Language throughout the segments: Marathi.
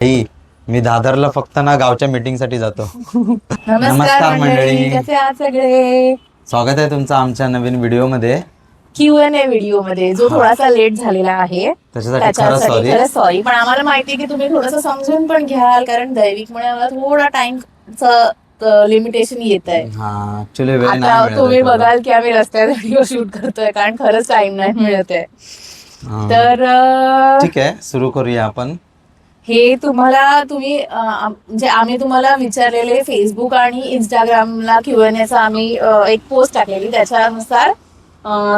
मी दादरला फक्त ना गावच्या मीटिंग साठी जातो. नमस्कार मंडळी, कसे आहात सगळे? स्वागत आहे तुमचं आमच्या नवीन व्हिडिओ मध्ये. Q&A व्हिडिओ मध्ये जो थोडासा लेट झालेला आहे त्याच्यासाठी खरंच सॉरी. पण आम्हाला माहिती आहे की तुम्ही थोडंसं समजून पण घ्याल, कारण दैविकमुळे आम्हाला थोडा टाइमचं लिमिटेशन येत आहे. ऍक्च्युली वेळ नाही आता मिळत तुम्ही आहे थोडा. बघाल की आम्ही रस्त्यात व्हिडिओ शूट करतोय, कारण खरंच टाइम नाही मिळत आहे. हा. तर ठीक आहे, सुरू करूया आपण. हे तुम्ही म्हणजे आम्ही तुम्हाला विचारलेले फेसबुक आणि इंस्टाग्रामला Q&Aचा आम्ही एक पोस्ट टाकलेली, त्याच्यानुसार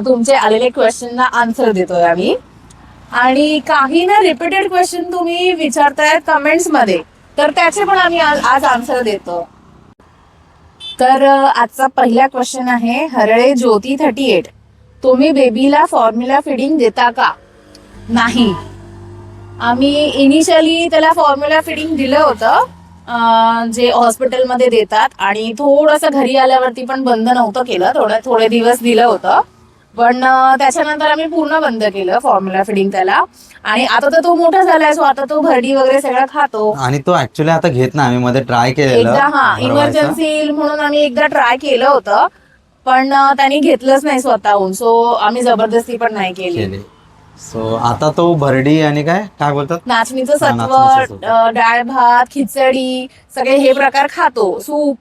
तुमचे आलेले क्वेश्चनला आन्सर देतोय आम्ही. आणि काही ना रिपीटेड क्वेश्चन तुम्ही विचारतायत कमेंट्स मध्ये, तर त्याचे पण आम्ही आज आन्सर देतो. तर आजचा पहिला क्वेश्चन आहे हरळे ज्योती 38. तुम्ही बेबीला फॉर्म्युला फिडिंग देता का? नाही. आम्ही इनिशियली त्याला फॉर्म्युला फिडिंग दिलं होतं, जे हॉस्पिटलमध्ये देतात, आणि थोडंसं घरी आल्यावरती पण बंद नव्हतं केलं, थोडे दिवस दिलं होतं. पण त्याच्यानंतर आम्ही पूर्ण बंद केलं फॉर्म्युला फिडिंग त्याला. आणि आता तर तो मोठा झालाय, सो आता तो भरडी वगैरे सगळं खातो. आणि तो ऍक्च्युली आता घेत ना, आम्ही मध्ये ट्राय केलेलं एकदा इमर्जन्सी येईल म्हणून आम्ही एकदा ट्राय केलं होतं, पण त्यांनी घेतलंच नाही स्वतःहून, सो आम्ही जबरदस्ती पण नाही केली. सो आता तो भरडी आणि काय बोलतात, नाचणीचं सत्व, नाचणीचं सत्व. डाळ भात, खिचडी, सगळे हे प्रकार खातो, सूप.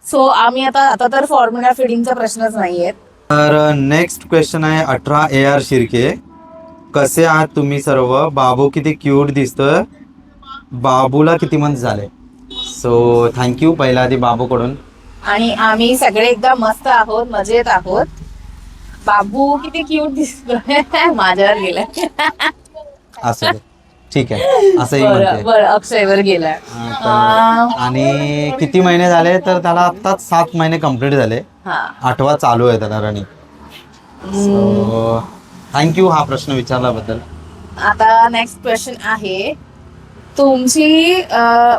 सो आम्ही आता तर फॉर्म्युला फिडिंगचा प्रश्नच नाहीये. तर नेक्स्ट क्वेश्चन आहे 18 AR शिर्के. कसे आहात तुम्ही सर्व? बाबू किती क्यूट दिसतोय. बाबूला किती मंथ झाले? सो थँक्यू पहिला आधी बाबूकडून. आणि आम्ही सगळे एकदम मस्त आहोत, मजेत आहोत. बाबू किती क्यूट दिसतोय. माझ्यावर गेलाय. असं ठीक आहे, असंही म्हणते. बरं, अक्षयवर गेलाय. आणि किती महिने झाले? तर त्याला आत्ताच 7 महिने कंप्लीट झाले. 8वा चालू आहे त्याला रनिंग. सो थँक्यू हा प्रश्न विचारल्याबद्दल. आता नेक्स्ट क्वेश्चन आहे तुमची,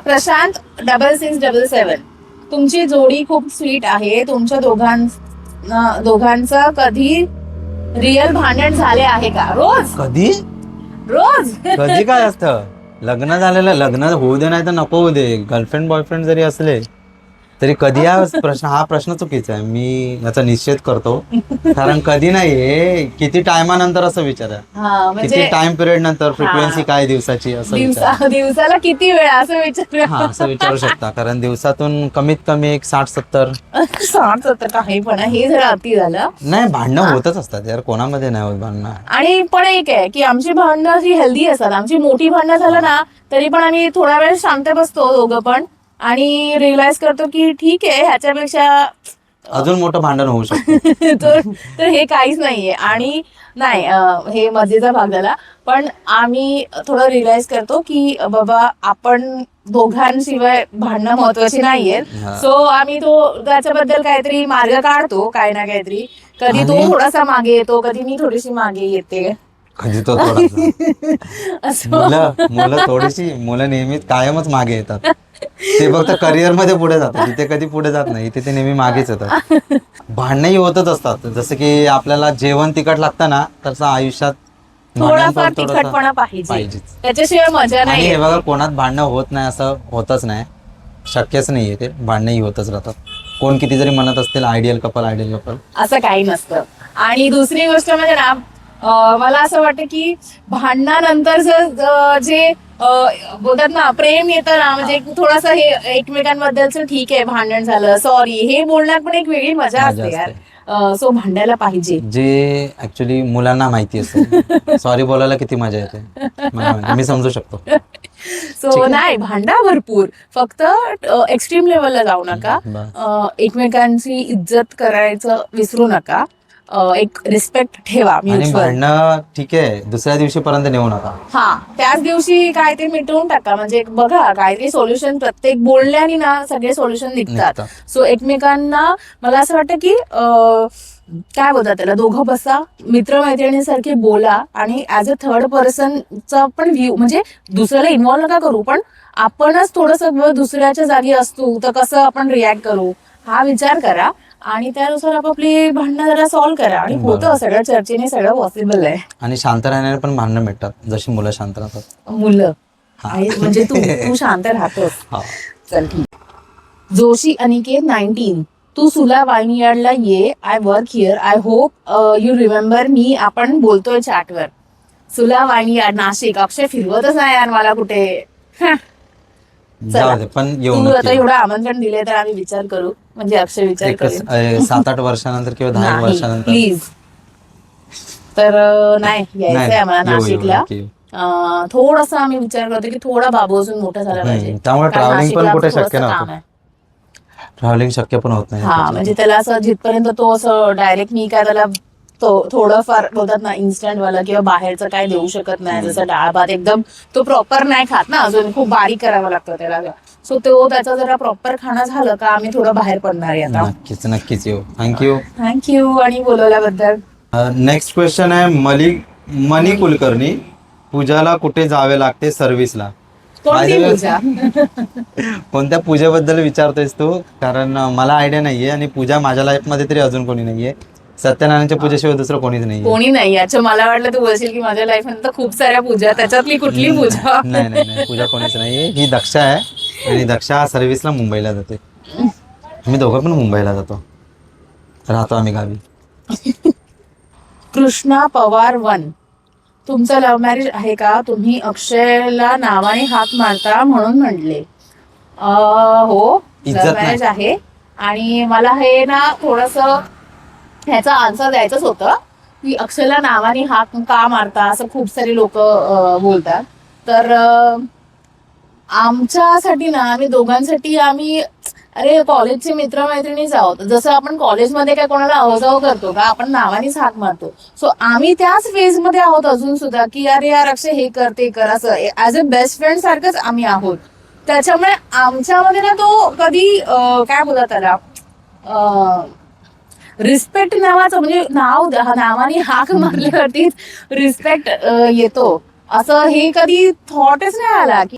प्रशांत 6677. तुमची जोडी खूप स्वीट आहे. तुमच्या दोघांचं कधी रिअल भांडण झाले आहे का? कधी कधी काय असतं? लग्न झालेलं, लग्न होऊ दे नाही तर नको होऊ दे, गर्लफ्रेंड बॉयफ्रेंड जरी असले तरी कधी हा प्रश्न चुकीचा आहे. मी याचा निषेध करतो, कारण कधी नाही, किती टायमानंतर असं विचारा, किती टाइम पिरियड नंतर, फ्रिक्वेन्सी काय दिवसाची, असं दिवसाला किती वेळा असं असं विचारू शकता. कारण दिवसातून कमीत कमी एक 60-70 काही पण हे जरा अति झालं. नाही, भांडणं होतच असतात यार, कोणामध्ये नाही होत भांडणं. आणि पण एक आहे की आमची भांडणं जी हेल्दी असतात, आमची मोठी भांडणं झालं ना तरी पण आम्ही थोडा वेळ शांत बसतो दोघं पण, आणि रिअलाइज करतो की ठीक आहे, ह्याच्यापेक्षा अजून मोठं भांडण होऊ शकतं. तर हे काहीच नाहीये. आणि नाही, हे मजेचा भाग झाला, पण आम्ही थोडं रिअलाइज करतो की बाबा आपण दोघांशिवाय भांडणं महत्वाची नाहीयेत. सो आम्ही त्याच्याबद्दल काहीतरी मार्ग काढतो, काय ना काहीतरी. कधी तो थोडासा मागे येतो, कधी मी थोडीशी मागे येते. कधी तो मुलं नेहमीच कायमच मागे येतात. ते फक्त करिअर मध्ये पुढे जातात, तिथे कधी पुढे जात नाही, तिथे नेहमी मागेच येतात. भांडणही होतच असतात. जसं की आपल्याला जेवण तिखट लागतं ना, तसं आयुष्यात थोडाफार तिखटपणा पाहिजे, त्याच्याशिवाय मजा नाही. हे बघा, कोणात भांडणं होत नाही असं होतच नाही, शक्यच नाहीये ते. भांडणंही होतच राहतात. कोण किती जरी म्हणत असतील आयडियल कपल असं काही नसतं. आणि दुसरी गोष्ट म्हणजे ना, मला असं वाटतं की भांडणानंतर जे बोलतात ना, प्रेम येतं ना, म्हणजे थोडंसं हे एकमेकांबद्दलचं, ठीक आहे भांडण झालं, सॉरी, हे बोलण्यात पण एक वेगळी मजा असते यार. सो भांडायला पाहिजे, जे ऍक्च्युली मुलांना माहिती असतं. सॉरी बोलायला किती मजा येते, मी समजू शकतो. सो नाही, भांडा भरपूर, फक्त एक्स्ट्रीम लेवलला जाऊ नका. एकमेकांची इज्जत करायचं विसरू नका. एक रिस्पेक्ट ठेवा. आणि भांडणं ठीक आहे, दुसऱ्या दिवशी पर्यंत नेऊ नका. त्याच दिवशी काहीतरी मिटवून टाका. म्हणजे बघा, काहीतरी सोल्युशन, प्रत्येक बोलण्याने ना सगळे सोल्युशन निघतात. सो एकमेकांना, मला असं वाटतं की काय बोलतात त्याला, दोघं बसा, मित्रमैत्रिणीसारखे बोला, आणि ऍज अ थर्ड पर्सनचा पण व्ह्यू, म्हणजे दुसऱ्याला इन्व्हॉल्व नका करू, पण आपणच थोडंसं दुसऱ्याच्या जागी असतो तर कसं आपण रिॲक्ट करू, हा विचार करा. आणि त्यानुसार आपापली भांडणं जरा सॉल्व्ह करा. आणि होतं, सगळ्या चर्चेने सगळं पॉसिबल आहे. आणि शांत राहण्याने पण भांडणं मिटतात, जशी मुलं शांत राहतात. मुलं म्हणजे तू शांत राहतोस. हा. चल ठीक. जोशी अनिकेत 19, तू सुला वाईनयार्डला ये. I work here. I hope you remember मी. आपण बोलतोय चॅटवर. सुला वाईनयार्ड नाशिक. अक्षय फिरवतच नाही यार मला कुठे. जाऊ दे, पण येऊ तू आता नक्की. एवढं आमंत्रण दिले तर आम्ही विचार करू. म्हणजे अक्षय विचार करेल. 7-8 वर्षानंतर किंवा 10 वर्षानंतर. प्लीज. तर नाही यायचंय आम्हाला येऊ, येऊ, नाशिकला. नक्की येऊ. थोडस आम्ही विचार करतो की थोडा बाबू अजून मोठा झाला पाहिजे. त्यामुळे कारण ट्रॅव्हलिंग पण नाशिकला कुठे थोडंसं शक्य काम नव्हतं. आहे. ट्रॅव्हलिंग शक्य पण होत नाही. हा म्हणजे त्याला असं जिथपर्यंत तो असं डायरेक्ट मी काय त्याला थोडंफार बोलतात ना इन्स्टंट वाला किंवा बाहेरचं काय देऊ शकत नाही. जसं डाळ भात एकदम तो प्रॉपर नाही खात ना, अजून खूप बारीक करावं लागतं त्याला. सो तो त्याचं जरा प्रॉपर खाणं झालं का आम्ही थोडं बाहेर पडणार आहे आता. नक्कीच नक्कीच येऊ. थँक्यू. थँक्यू आणि बोलवल्याबद्दल. नेक्स्ट क्वेश्चन आहे मनी कुलकर्णी. पूजाला कुठे जावे लागते सर्व्हिसला? कोणती पूजा? कोणत्या पूजेबद्दल विचारतोयस तू? कारण मला आयडिया नाहीये आणि पूजा माझ्या लाईफ मध्ये तरी अजून कोणी नाहीये. सत्यनारायणच्या पूजेशिवाय दुसरं कोणीच नाहीये. कोणी नाही. याच्या मला वाटलं तू बोलशील की माझ्या लाईफ मध्ये खूप साऱ्या पूजा, त्याच्यातली कुठली पूजा? नाही नाही नाही, पूजा कोणीच नाहीये. ही दक्षा आहे आणि दक्षा सर्व्हिसला मुंबईला जाते. आम्ही दोघं पण मुंबईला जातो, राहतो आम्ही गावी. कृष्णा पवार 1, तुमचं लव्ह मॅरेज आहे का? तुम्ही अक्षयला नावाने हाक मारता म्हणून म्हणले. हो, इज्जत लव्ह नाही. मॅरेज आहे. आणि मला हे ना थोडस ह्याचा आन्सर द्यायचंच होतं की अक्षयला नावाने हाक का मारता असं खूप सारे लोक बोलतात. तर आमच्यासाठी ना, आम्ही दोघांसाठी आम्ही अरे कॉलेजचे मित्रमैत्रिणीच आहोत. जसं आपण कॉलेजमध्ये काय कोणाला अवजाव करतो का, आपण नावानेच हाक मारतो. सो आम्ही त्याच फेज मध्ये आहोत अजून सुद्धा की अरे यार अक्षय हे कर ते कर, असं ऍज अ बेस्ट फ्रेंड सारखंच आम्ही आहोत. त्याच्यामुळे आमच्यामध्ये ना तो कधी काय बोलतात त्याला रिस्पेक्ट नावाचं म्हणजे नावाने हाक मारल्यावरती रिस्पेक्ट येतो असं हे कधी थॉटच नाही आला की.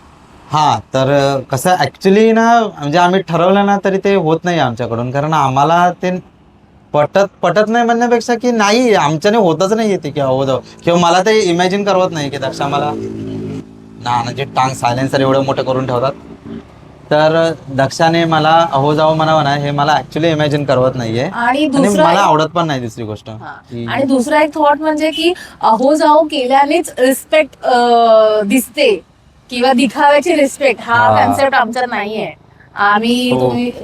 हा, तर कसं ऍक्च्युली ना, म्हणजे आम्ही ठरवलं ना तरी ते होत नाही आमच्याकडून. कारण आम्हाला ते पटत नाही म्हणण्यापेक्षा की नाही, आमच्याने होतच नाही येते किंवा मला ते इमॅजिन करवत नाही की दक्षा मला म्हणजे टांग सायलेन्सर एवढं मोठं करून ठेवतात. तर दक्षाने मला अहो जाओ म्हणावं ना, हे मला ऍक्च्युली इमॅजिन करवत नाहीये आणि मला आवडत पण नाही. दुसरी गोष्ट आणि दुसरा एक थॉट म्हणजे की अहो जाओ केल्यानेच रिस्पेक्ट दिसते किंवा दिखाव्याची रिस्पेक्ट, हा कन्सेप्ट आमचा नाहीये. आम्ही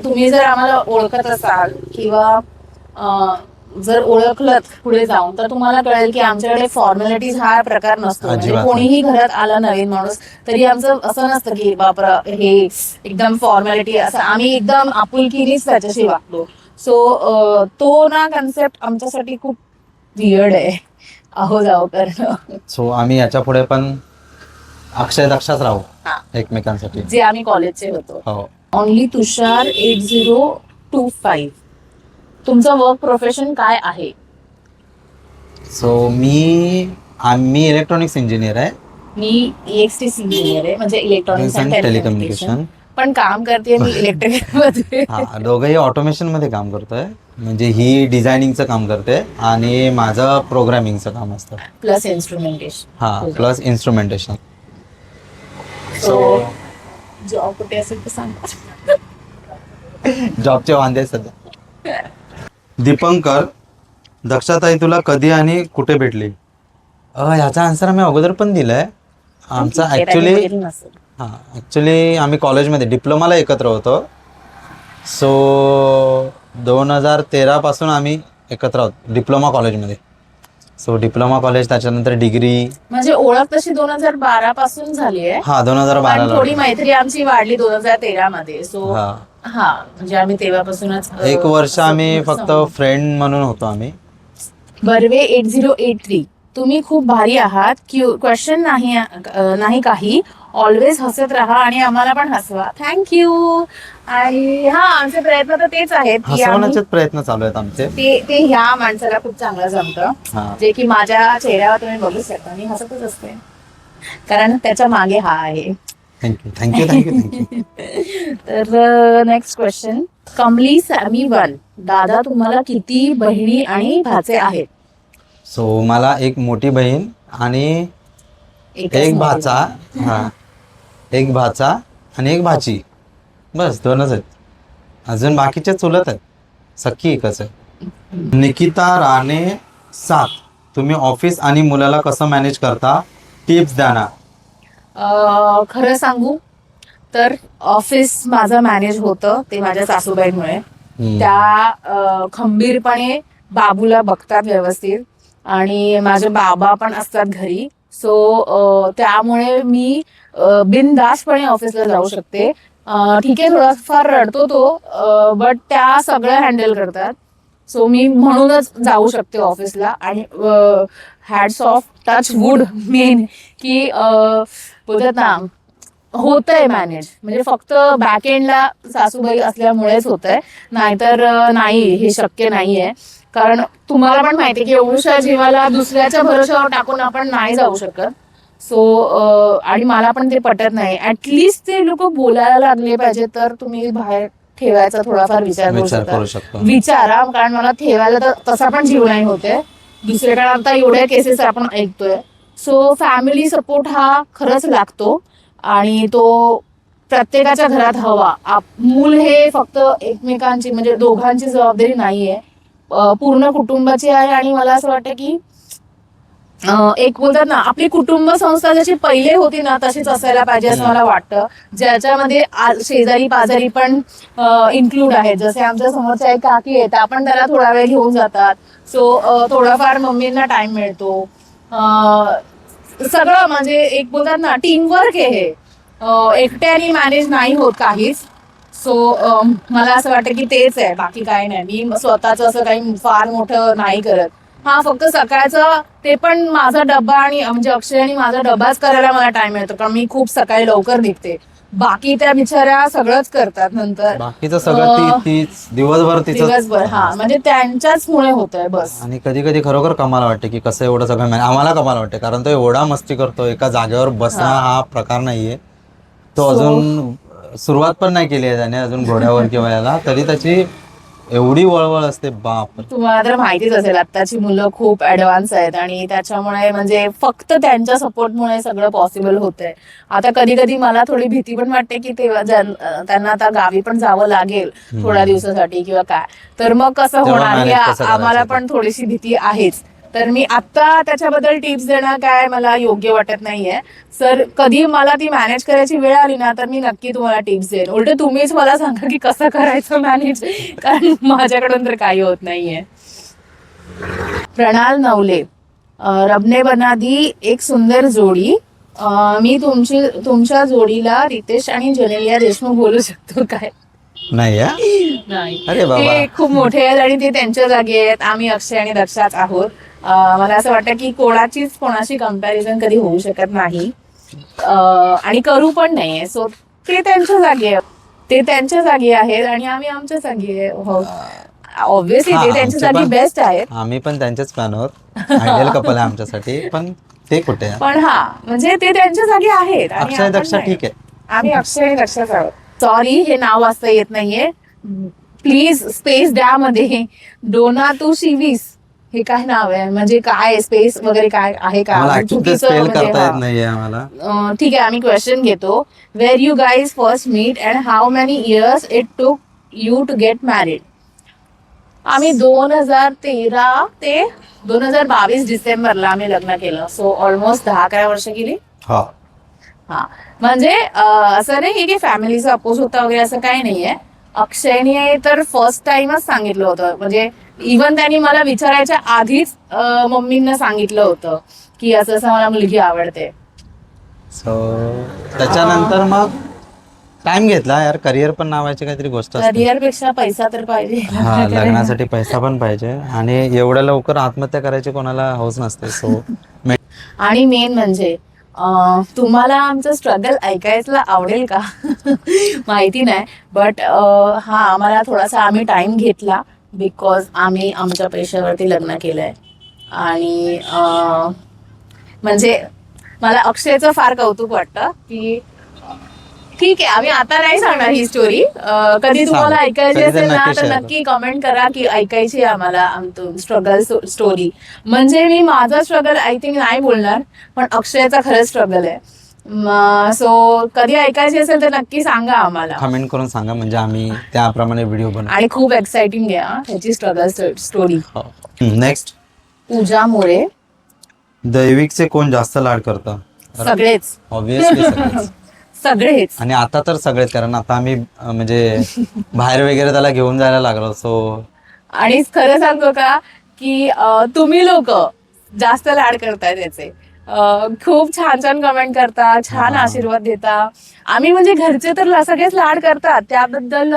तुम्ही जर आम्हाला ओळखत असाल किंवा जर ओळखलं पुढे जाऊन तर तुम्हाला कळेल की आमच्याकडे फॉर्मॅलिटीज हा प्रकार नसतो. म्हणजे कोणीही घरात आला नवीन माणूस तरी आमचं असं नसतं की बापरा हे एकदम फॉर्मॅलिटी, असं आम्ही एकदम आपुलकीनेच त्याच्याशी वागतो. सो तो ना कन्सेप्ट आमच्यासाठी खूप वियर्ड आहे, अहो जाओ करणं. सो आम्ही याच्या पुढे पण अक्षय दक्षाच राहू एकमेकांसाठी, जे आम्ही कॉलेजचे होतो. हो. ओनली तुषार 8025, तुमचं वर्क प्रोफेशन काय आहे? सो मी इलेक्ट्रॉनिक्स इंजिनियर आहे. मी EXTC इंजिनियर आहे, म्हणजे इलेक्ट्रॉनिक्स अँड टेलिकम्युनिकेशन. पण काम करते मी इलेक्ट्रिकल मध्ये. हा, दोघंही ऑटोमेशन मध्ये काम करतोय. म्हणजे ही डिझायनिंगचं काम करते आणि माझं प्रोग्रामिंगचं काम असतं, प्लस इन्स्ट्रुमेंटेशन. हा, प्लस इन्स्ट्रुमेंटेशन. सो जॉब कुठे असेल तर सांगा. जॉबचे वांदे सध्या. दीपंकर, दक्षाताई तुला कधी आणि कुठे भेटली? ह्याचा आन्सर आम्ही अगोदर पण दिलाय. आमचा ऍक्च्युली आम्ही कॉलेजमध्ये डिप्लोमाला एकत्र होतो. सो 2013 पासून आम्ही एकत्र आहोत डिप्लोमा कॉलेजमध्ये. सो डिप्लोमा कॉलेज, त्याच्यानंतर डिग्री. म्हणजे ओळख तशी 2012 पासून झाली आहे. हा, 2012 ला. थोडी मैत्री आमची वाढली 2013 मध्ये. सो हा म्हणजे आम्ही तेव्हापासूनच 1 वर्ष आम्ही फक्त फ्रेंड म्हणून होतो आम्ही. बर्वे 8083, तुम्ही खूप भारी आहात. क्वेश्चन नाही काही, ऑलवेज हसत राहा आणि आम्हाला पण हसवा. थँक्यू. आणि हा, आमचे प्रयत्न तर तेच आहेत की हसवण्याचे प्रयत्न चालू आहेत आमचे. ते ह्या माणसाला खूप चांगलं जमतं, जे की माझ्या चेहऱ्यावर तुम्ही बघू शकता, मी हसतच असते कारण त्याच्या मागे हा आहे. थँक्यू. तर नेक्स्ट क्वेश्चन, कमली सॅमी 1, दादा तुम्हाला किती बहिणी आणि भाचे आहेत? सो मला एक मोठी बहीण आणि एक भाचा. हा, एक भाचा आणि एक भाची, बस 2च आहेत. अजून बाकीचे चुलत आहेत, सख्खी एकच आहे. निकिता राणे 7, तुम्ही ऑफिस आणि मुलाला कसं मॅनेज करता, टिप्स द्या ना. खरं सांगू तर ऑफिस माझं मॅनेज होतं ते माझ्या सासूबाईंमुळे. त्या खंबीरपणे बाबूला बघतात व्यवस्थित आणि माझे बाबा पण असतात घरी. सो त्यामुळे मी बिनधास्तपणे ऑफिसला जाऊ शकते. ठीक आहे, थोडाफार रडतो तो, बट त्या सगळं हँडल करतात. सो मी म्हणूनच जाऊ शकते ऑफिसला. आणि hats off, touch wood man, की बोलतात ना होतंय मॅनेज. म्हणजे फक्त बॅक एंडला सासूबाई असल्यामुळेच होतंय, नाहीतर नाही, हे शक्य नाहीये. कारण तुम्हाला पण माहितीये की एवढ्या जीवाला दुसऱ्याच्या भरोशावर टाकून आपण नाही जाऊ शकत. सो आणि मला पण ते पटत नाही. ऍटलिस्ट ते लोक बोलायला लागले पाहिजे तर तुम्ही बाहेर ठेवायचा थोडाफार विचार करू शकता. विचारा, कारण मला ठेवायला तर तसा पण जीव नाही होते. दुसरीकडे आता एवढ्या केसेस आपण ऐकतोय. सो फॅमिली सपोर्ट हा खरंच लागतो आणि तो प्रत्येकाच्या घरात हवा. मूल हे फक्त एकमेकांची म्हणजे दोघांची जबाबदारी नाहीये, पूर्ण कुटुंबाची आहे. आणि मला असं वाटतं की एक बोलतात ना आपली कुटुंब संस्था जशी पहिले होती ना तशीच असायला पाहिजे असं मला वाटतं, ज्याच्यामध्ये शेजारी पाजारी पण इन्क्लूड आहेत. जसे आमच्या समोरच्या एक काकी आहेत, आपण त्याला थोडा वेळ घेऊन जातात. सो थोडाफार मम्मींना टाइम मिळतो. सगळं म्हणजे एक बोलतात ना टीमवर्क आहे हे, एकट्याने मॅनेज नाही होत काहीच. सो मला असं वाटतं की तेच आहे, बाकी काही नाही. मी स्वतःच असं काही फार मोठं नाही करत. हा फक्त सकाळचं ते पण माझा डब्बा आणि म्हणजे अक्षय आणि माझा डब्बाच करायला मला टाइम मिळतो, कारण मी खूप सकाळी लवकर निघते. बाकी त्या बिचाऱ्या सगळंच करतात नंतर, बाकीचं सगळं तीच दिवसभर. हा म्हणजे त्यांच्याच मुळे होत आहे बस. आणि कधी कधी खरोखर कमाल वाटते की कसं एवढं सगळं आम्हाला कमाल वाटते, कारण तो एवढा मस्ती करतो, एका जागेवर बसणं हा प्रकार नाहीये. तो अजून सुरुवात पण नाही केली आहे त्याने अजून घोड्यावर किंवा याला, तरी त्याची एवढी वळवळ असते, बाप. तुम्हाला तर माहितीच असेल आत्ताची मुलं खूप ऍडव्हान्स आहेत आणि त्याच्यामुळे म्हणजे फक्त त्यांच्या सपोर्टमुळे सगळं पॉसिबल होतंय. आता कधी कधी मला थोडी भीती पण वाटते की तेव्हा त्यांना आता गावी पण जावं लागेल थोड्या दिवसासाठी किंवा काय, तर मग कसं होणार, हे आम्हाला पण थोडीशी भीती आहेच. तर मी आता त्याच्याबद्दल टिप्स देणं काय मला योग्य वाटत नाहीये. सर कधी मला ती मॅनेज करायची वेळ आली ना तर मी नक्की तुम्हाला टिप्स देईन. उलट तुम्हीच मला सांगा की कसं करायचं मॅनेज, कारण माझ्याकडून तर काही होत नाहीये. प्रणाल नवले, रबने बना दी एक सुंदर जोडी. मी तुमच्या जोडीला रितेश आणि जेनेलिया देशमुख बोलू शकतो काय? नाही. अरे बाबा, ते खूप मोठे आहेत आणि ते त्यांच्या जागी आहेत. आम्ही अक्षय आणि दक्षाच आहोत. मला असं वाटतं की कोणाशी कंपॅरिझन कधी होऊ शकत नाही आणि करू पण नाहीये. सो ते त्यांच्या जागी आहेत आणि आम्ही आमच्या जागी आहे. ऑब्व्हियसली ते त्यांच्या जागी बेस्ट आहेत. आम्ही पण त्यांचेच फॅन आहोत, आयडियल कपल आहे आमच्यासाठी. पण ते कुठे आहे? पण म्हणजे ते त्यांच्या जागी आहेत. अक्षय दक्षा ठीक आहे, आम्ही अक्षय आणि दक्षाच आहोत. सॉरी, हे नाव वाचता येत नाहीये, प्लीज स्पेस द्या मध्ये. डोनातुशिविस हे काय नाव आहे, म्हणजे काय स्पेस वगैरे काय आहे का? स्पेल करता येत नाहीये आम्हाला. ठीक आहे, आम्ही क्वेश्चन घेतो. Where you guys first meet and how many years it took you to get married? आम्ही 2013 ते 2022 डिसेंबरला आम्ही लग्न केलं. सो ऑलमोस्ट 10-11 वर्ष गेली. हा, म्हणजे असं नाही की फॅमिलीचा अपोज होता वगैरे असं काही नाहीये. अक्षयने तर फर्स्ट टाइमच सांगितलं होतं, म्हणजे इव्हन त्यांनी मला विचारायच्या आधीच मम्मींना सांगितलं होतं की असं असं मला मुलगी आवडते. सो त्याच्यानंतर मग टाइम घेतला यार. करिअर पण नावाची काहीतरी गोष्ट असते. करिअर पेक्षा पैसा तर पाहिजे. हा, लग्नासाठी पैसा पण पाहिजे आणि एवढ्या लवकर आत्महत्या करायची कोणाला हौस नसते. सो आणि मेन म्हणजे तुम्हाला आमचं स्ट्रगल ऐकायला आवडेल का माहिती नाही, बट आम्हाला थोडासा आम्ही टाइम घेतला बिकॉज आम्ही आमच्या पैशावरती लग्न केलंय. आणि म्हणजे मला अक्षयचं फार कौतुक वाटतं की ठीक आहे, आम्ही आता नाही सांगणार ही स्टोरी. कधी तुम्हाला ऐकायची असेल ना तर नक्की कमेंट करा की ऐकायची आम्हाला स्ट्रगल स्टोरी. म्हणजे मी माझा स्ट्रगल आय थिंक नाही बोलणार, पण अक्षयचा खरंच स्ट्रगल आहे. सो कधी ऐकायची असेल तर नक्की सांगा आम्हाला. कमेंट करून सांगा म्हणजे आम्ही त्याप्रमाणे व्हिडिओ बनवू. आणि खूप एक्साइटिंग आहे हा, ह्याची स्ट्रगल स्टोरी. नेक्स्ट, पूजा मोरे. दैविकचे कोण जास्त लाड करतं? सगळेच. ऑब्विसली सगळेच. सगळेच. आणि आता तर सगळेच, कारण आता आम्ही म्हणजे बाहेर वगैरे त्याला घेऊन जायला लागलो. सो आणि खरं सांगतो का की तुम्ही लोक जास्त लाड करताय त्याचे. खूप छान छान कमेंट करता, छान आशीर्वाद देता. आम्ही म्हणजे घरचे तर सगळेच लाड करतात त्याबद्दल.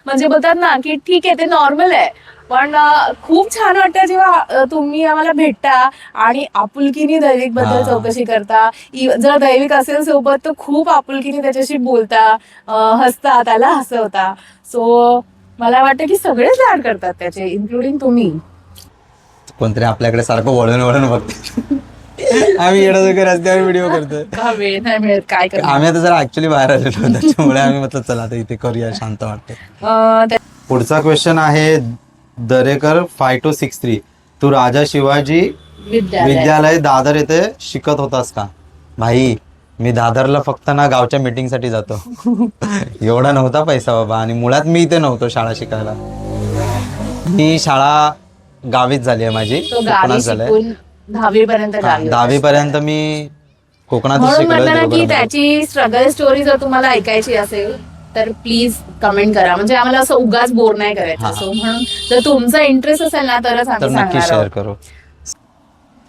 म्हणजे बोलतात ना की ठीक आहे ते नॉर्मल आहे, पण खूप छान वाटतं जेव्हा तुम्ही आम्हाला भेटता आणि आपुलकीने दैविक बद्दल चौकशी करता. जर दैविक असेल सोबत तर खूप आपुलकीने त्याच्याशी बोलता, हसता, त्याला हसवता. सो मला वाटतं की सगळेच लाड करतात त्याचे, इन्क्लुडिंग तुम्ही. कोणतरी आपल्याकडे सारखं वळून वळून बघते. आम्ही येण्यासारखं रस्त्यावर व्हिडिओ करतोय. वेळ नाही मिळत काय करणार. आम्ही आता जरा ऍक्च्युली बाहेर आलेलो त्याच्यामुळे आम्ही म्हटलं चला आता इथे करूया, शांत वाटतं. पुढचा क्वेश्चन आहे दरेकर 5263. तू राजा शिवाजी विद्यालय दादर येथे शिकत होतास का? भाई मी दादरला फक्त ना गावच्या मीटिंग साठी जातो. एवढा नव्हता पैसा बाबा. आणि मुळात मी इथे नव्हतो शाळा शिकायला. मी शाळा गावीच झाली आहे माझी, कोकणात झालंय. 10वी पर्यंत. 10वी पर्यंत मी कोकणात म्हणून म्हटलं ना की त्याची स्ट्रगल स्टोरी जर तुम्हाला ऐकायची असेल तर प्लीज कमेंट करा, म्हणजे आम्हाला असं उगाच बोर नाही करायचं. सो म्हणून जर तुमचा इंटरेस्ट असेल ना तरच आम्ही नक्की शेअर सांगणार. करू.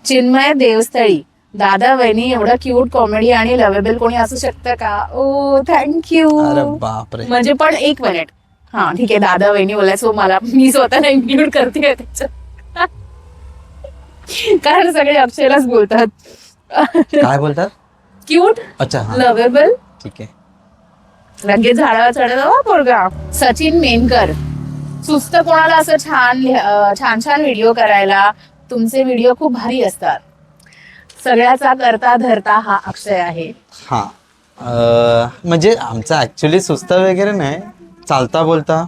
चिन्मय देवस्थळी. दादा वहिनी एवढं क्यूट, कॉमेडी आणि लवेबल कोणी असू शकतं का? ओ थँक्यू. अरे बापरे. म्हणजे पण 1 मिनिट. हा ठीक आहे, दादा वहिनी बोलाय, सो मला मी स्वतःला इन्क्लूड करते त्याच्यात. कारण सगळे अक्षयलाच बोलतात. काय बोलतात? क्यूट, अच्छा, लवेबल. ठीक आहे. लगेच झाडावर चढत पोरगा. सचिन मेनकर. सुस्त कोणाला असं छान छान व्हिडिओ करायला? तुमचे व्हिडिओ खूप भारी असतात. सगळ्याचा करता धरता हा अक्षय आहे. हा म्हणजे आमचं ऍक्च्युली सुस्त वगैरे नाही, चालता बोलता.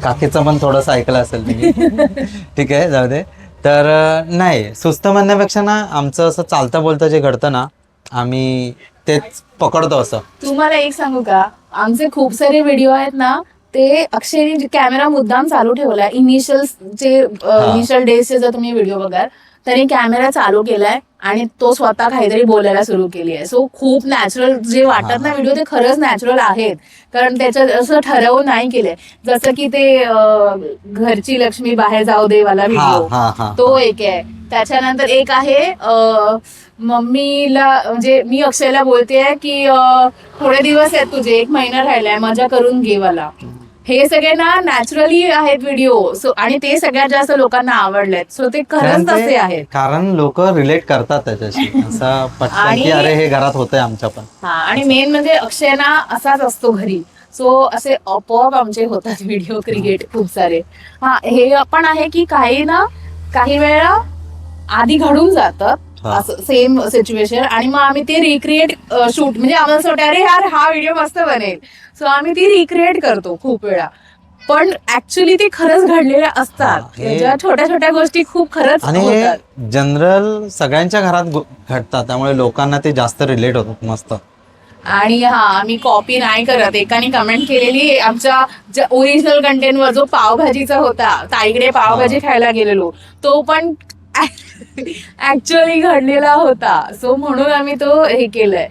काकीचं पण थोडंसं ऐकलं असेल तुम्ही. ठीक आहे, जाऊ दे. तर नाही, सुस्त म्हणण्यापेक्षा ना आमचं असं चालता बोलता जे घडतं ना आम्ही तेच पकडतो. असं तुम्हाला एक सांगू का, आमचे खूप सारे व्हिडिओ आहेत ना ते अक्षयने कॅमेरा मुद्दाम चालू ठेवलाय. इनिशियल डेजचे जर तुम्ही व्हिडिओ बघाल त्याने कॅमेरा चालू केलाय आणि तो स्वतः काहीतरी बोलायला सुरू केली आहे. सो खूप नॅचरल जे वाटत ना व्हिडिओ ते खरंच नॅचरल आहेत, कारण त्याच्यात असं ठरवून नाही केलंय. जसं की ते घरची लक्ष्मी बाहेर जाऊ दे वाला व्हिडिओ, तो एक आहे. त्याच्यानंतर एक आहे मम्मीला, म्हणजे मी अक्षयला बोलतेय की थोडे दिवस आहेत तुझे, 1 महिना राहिलाय, मजा करून घे वाला. हे सगळे ना नॅचरली आहेत व्हिडिओ. सो आणि ते सगळ्यात जास्त लोकांना आवडलेत. सो ते खरंच तसे आहेत, कारण लोक रिलेट करतात त्याच्याशी. असं पटकन की अरे हे घरात होतंय आमच्या पण. हा, आणि मेन म्हणजे अक्षय ना असाच असतो घरी. सो असे आपोआप आमचे होतात व्हिडिओ क्रिएट खूप सारे. हा, हे पण आहे की काही वेळा आधी घडून जातात असं सेम सिच्युएशन, आणि मग आम्ही ते रिक्रिएट शूट, म्हणजे आम्हाला असं वाटतं अरे यार हा व्हिडिओ मस्त बनेल, सो आम्ही ती रिक्रिएट करतो खूप वेळा. पण ऍक्च्युली ते खरंच घडलेल्या असतात. त्याच्या छोट्या छोट्या गोष्टी खूप खरंच होतात. जनरल सगळ्यांच्या घरात घडतात, त्यामुळे लोकांना ते जास्त रिलेट होतात. मस्त. आणि हा, आम्ही कॉपी नाही करत. एकाने कमेंट केलेली आमच्या ओरिजिनल कंटेंटवर जो पावभाजीचा होता, ताईकडे पावभाजी खायला गेलेलो, तो पण ऍक्च्युअली घडलेला होता. सो म्हणून आम्ही तो हे केलंय,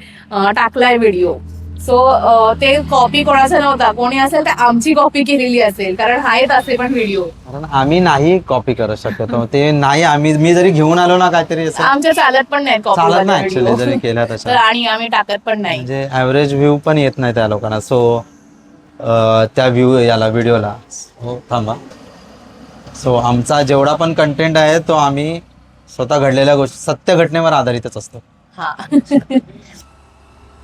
टाकलाय व्हिडिओ. सो ते कॉपी कोणाचा नव्हता, कोणी असेल तर आमची कॉपी केलेली असेल, कारण आहेत असे पण व्हिडिओ. कारण आम्ही नाही कॉपी करत शकतो ते नाही. मी जरी घेऊन आलो ना काहीतरी असं, आमच्या चालत पण नाही कॉपी, चालत नाही ऍक्च्युअली जरी केला तसं. आणि आम्ही टाकत पण नाही, म्हणजे ऍव्हरेज व्ह्यू पण येत नाही त्या लोकांना. सो त्या व्हिडिओला थांबा. सो आमचा जेवढा पण कंटेंट आहे तो आम्ही स्वतः घडलेल्या गोष्टी, सत्य घटनेवर आधारितच असतो. हा.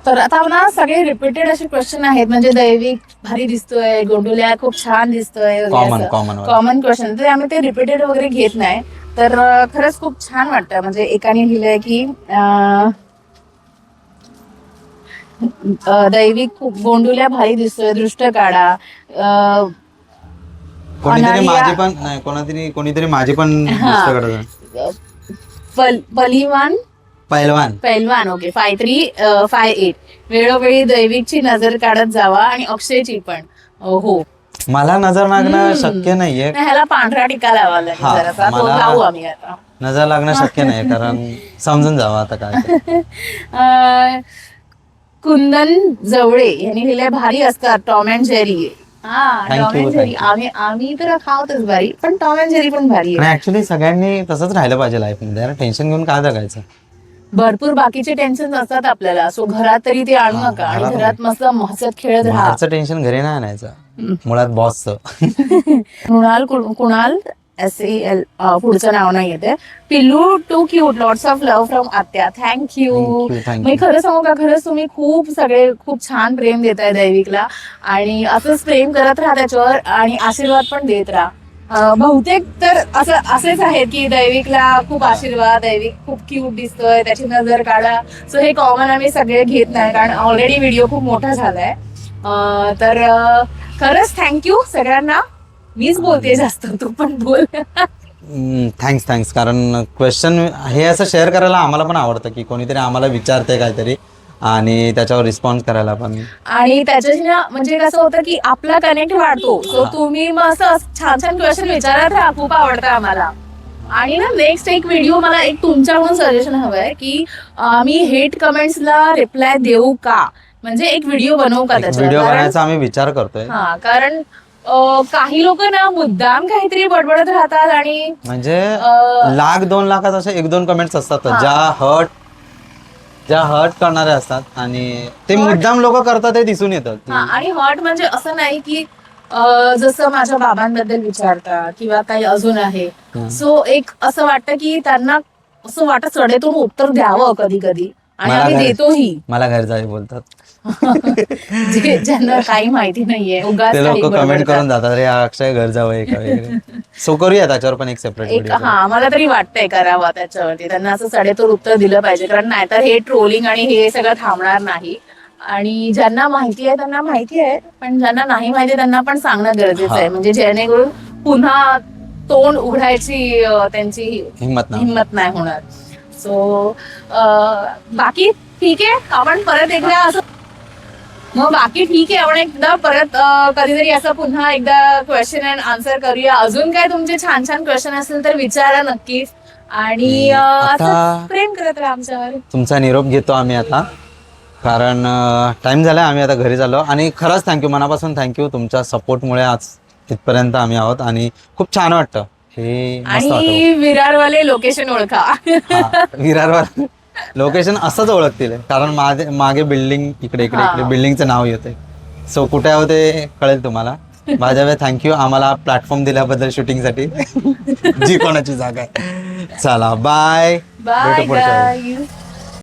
तर आता ना सगळे रिपीटेड असे क्वेश्चन आहेत, म्हणजे दैविक भारी दिसतोय, गोंडुल्या खूप छान दिसतोय, कॉमन क्वेश्चन. तर आम्ही ते रिपीटेड वगैरे घेत नाही. तर खरंच खूप छान वाटतं. म्हणजे एकाने लिहिलंय की दैविक खूप गोंडुल्या भारी दिसतोय, दृष्ट काढा. कोणीतरी माझी पण पलिवान पैलवान. ओके 5358. वेळोवेळी दैविकची नजर काढत जावा आणि अक्षयची पण. हो मला नजर लागणं शक्य नाहीये. नाही, ह्याला पांढरा टिका लावावा लागेल हा, जरासा. तो मला- लावू आम्ही आता. नजर लागणं शक्य नाही कारण समजून जावं आता काय ते. कुंदन जवळे यांनी लिहिलंय भारी असतात टॉम अँड जेरी. हा Thank Tom you, and Jerry. thank आम्ही तर खावतच भारी, पण टॉम अँड जेरी पण भारी आहे. आणि ऍक्च्युली सगळ्यांनी तसंच राहिलं पाहिजे लाईफ मध्ये. टेन्शन घेऊन काय जगायचं. भरपूर बाकीचे टेन्शन असतात आपल्याला, सो घरात तरी ते आणू नका आणि घरात घरात मस्त हसत खेळत राहा. बाहेरचं टेन्शन घरी नाही आणायचं, मुळात बॉसचं. कुणाल SAL पुढचं नाव नाही येते. पिल्लू to cute, lots of love from आत्या. Thank you. Thank you, thank me you. खरं सांगू का, खरंच तुम्ही खूप छान प्रेम देताय दैविकला आणि असंच प्रेम करत राहा त्याच्यावर आणि आशीर्वाद पण देत राहा. बहुतेक तर असेच आहेत की दैविकला खूप आशीर्वाद, दैविक खूप क्यूट दिसतोय, त्याची नजर काढा. सो हे कॉमन आम्ही सगळे घेत नाही कारण ऑलरेडी व्हिडिओ खूप मोठा झालाय. तर खरंच थँक्यू सगळ्यांना. मीच बोलते जास्त, तू पण बोल. थँक्स. कारण क्वेश्चन हे असं शेअर करायला आम्हाला पण आवडतं की कोणीतरी आम्हाला विचारते काहीतरी आणि त्याच्यावर रिस्पॉन्स करायला पण. आणि त्याच्याशी ना म्हणजे कसं होतं की आपला कनेक्ट वाढतो. सो तुम्ही मग असं छान छान क्वेश्चन विचारत राहा, खूप आवडतं आम्हाला. आणि ना नेक्स्ट एक व्हिडिओ मला एक तुमच्याकडून सजेशन हवंय की मी हेट कमेंट्सला रिप्लाय देऊ का, म्हणजे एक व्हिडिओ बनवू का व्हिडिओ त्याच्यावर. बनायचा आम्ही विचार करतोय. हा कारण काही लोक ना मुद्दाम काहीतरी बडबडत राहतात आणि म्हणजे 1,00,000-2 लाखात असे 1-2 कमेंट्स असतात ज्या हर्ट करणारे असतात आणि ते मुद्दाम लोक करतात हे दिसून येतं. आणि हॉट म्हणजे असं नाही की जसं माझ्या बाबांबद्दल विचारतात किंवा काही अजून आहे. सो एक असं वाटतं की त्यांना असं वाटत सडेतून उत्तर द्यावं कधी कधी आणि आम्ही देतोही. मला घरी जाई बोलतात ज्यांना काही माहिती नाहीये, उगाच ते काही लोक कमेंट बडबडतात. करून जातात अरे अक्षय घर जावं का वगैरे. सो करूया त्याच्यावर पण एक सेपरेट एक व्हिडिओ. हा मला तरी वाटतंय करावा त्याच्यावरती. त्यांना असं सडेतोड उत्तर दिलं पाहिजे कारण नाहीतर हे ट्रोलिंग आणि हे सगळं थांबणार नाही. आणि ज्यांना माहिती आहे त्यांना माहिती आहे, पण ज्यांना नाही माहिती त्यांना पण सांगणं गरजेचं आहे, म्हणजे जेणेकरून पुन्हा तोंड उघडायची त्यांची हिंमत नाही होणार. सो बाकी ठीक आहे, आपण परत एकदा असं आपण एकदा परत कधीतरी असं पुन्हा एकदा क्वेश्चन अँड आन्सर करूया. अजून काय तुमचे छान छान क्वेश्चन असतील तर विचारा नक्कीच. आणि असं प्रेम करत राहा आमच्यावर. तुमचा निरोप घेतो आम्ही आता कारण टाइम झालाय, आम्ही आता घरी चाललो. आणि खरंच थँक्यू, मनापासून थँक्यू. तुमच्या सपोर्टमुळे आज इथपर्यंत आम्ही आहोत आणि खूप छान वाटतं हे. आणि विरारवाले लोकेशन ओळखा. विरारवर लोकेशन असंच ओळखतील कारण मागे बिल्डिंग इकडे बिल्डिंगचं नाव येते. सो कुठे आहोत ते कळेल तुम्हाला. माझ्या थँक्यू आम्हाला प्लॅटफॉर्म दिल्याबद्दल शूटिंगसाठी जी कोणाची जागा आहे. चला बाय. बाय.